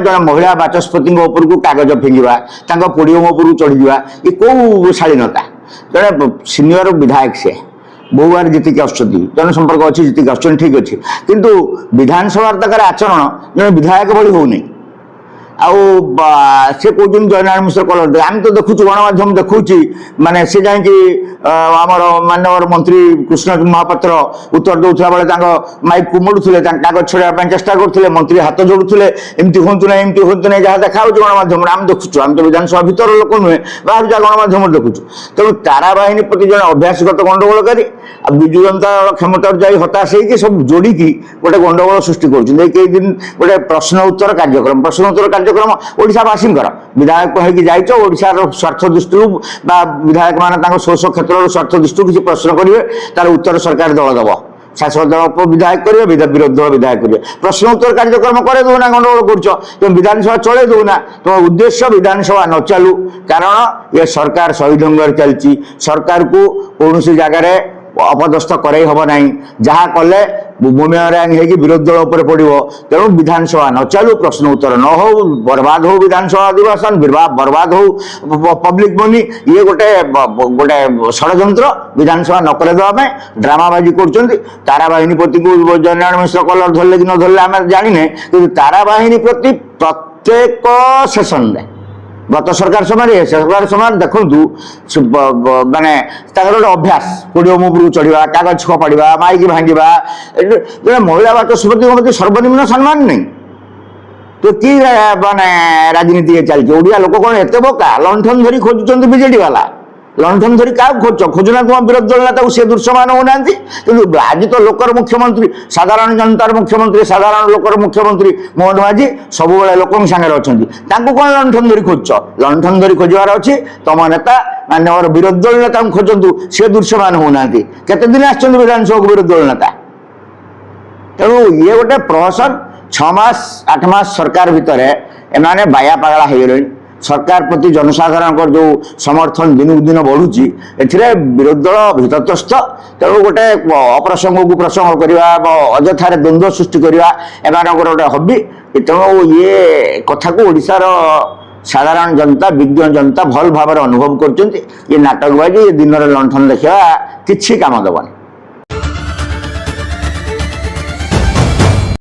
जन महिला बाचस्पति कागज फिंगा पोडियम उपरको चढ़ीजा ये कौ शालीनता जड़े सीनियर विधायक से बहु बार जीतिक जनसंपर्क अच्छी जीतिक ठीक अच्छे किंतु विधानसभा तक आचरण जन विधायक भली होनी से कहते जयनारायण मिश्र कलर आम तो देखु गणमाध्यम देखु माने से जामर मानवर मंत्री कृष्ण महापात्र उत्तर दूसरा बेले माइक को मोड़ुले कागज छड़ाई चेष्टा करते मंत्री हाथ जोड़ुले एमती हूँ ना एमती हूँ ना जहाँ देखा गणमाध्यम आम देखु आम तो विधानसभा भर लोक नुहे बाहर जहाँ गणमाध्यम देखु तेणु तारा बाहिनी प्रति जन अभ्यासगत गंडगोलकारी विजु जनता क्षमता जा हताश हो सब जोड़ी गोटे गंडगोल सृष्टि कर गोटे प्रश्न उत्तर कार्यक्रम ओडावासी विधायक होशार स्वार्थ दृष्टि विधायक मान शोष क्षेत्र स्वार्थ दृष्टि किसी प्रश्न करेंगे तार उत्तर सरकार दल दब शासक दल विधायक करेंगे विरोधी दल विधायक करेंगे प्रश्न उत्तर कार्यक्रम करे दौना गंडगोल कर विधानसभा चले दौना तुम उद्देश्य विधानसभा न चालू कारण ये सरकार सही ढंग चलती सरकार को कौन सी जगार अपदस्थ करई हम ना जहाँ कले बुमेरांग हो विरोधी दल पर पड़ो तेणु विधानसभा न चालू प्रश्न उत्तर न हो बर्बाद हो विधानसभा अधिवेशन बर्बाद हो पब्लिक मनी ये गोटे गोटे षड्यंत्र विधानसभा न करदेवाई ड्रामाबाजी कर तारा बाहिनी प्रति जयनारायण मिश्र कलर धरले कि न धरले आम जाने कि तारा बाहिनी प्रति प्रत्येक सेसन गत सरकार समय देखु माने गोटे अभ्यास पोडियम उपरको चढ़ा कागज खपाड़ा माइक भांगा जो महिला बाचस्पति सर्वनिम्न सम्मान नहीं तो कि माने राजनीति चलती ओडिया लोक कौन एत बोका लंठन धरी खोजुंट बीजेडी वाला लंठन धरी क्या खोजना तुम विरोधी दल नेता सी दृश्यमान होना कि आज तो लोकर मुख्यमंत्री साधारण जनतार मुख्यमंत्री साधारण लोकर मुख्यमंत्री मोहन माझी सब लोक सागर अच्छा कौन लंठन धरी खोज लंठन धरी खोजार अच्छी तुम नेता मानवर विरोधी दल नेता खोजतु सी दृश्यमान होना केते दिन आसछन विधानसभा विरोधी दल नेता तेणु ये गोटे प्रहसन 6 मास 8 मास सरकार भितर एमाने बाया पागला हो गए सरकार प्रति जनसाधारण जो समर्थन दिन दिन बढ़ुची विरोधी दल भीतत्रस्त तेणु गोटे अप्रसंग को प्रसंग करवा अजथार द्वंद्व सृष्टि करवा एम गोटे हबी तेणु ये कथा को ओडिशार साधारण जनता विज्ञ जनता भल भाव अनुभव कर नाटकबाजी दिन लंठन देखा किसी काम दबनी।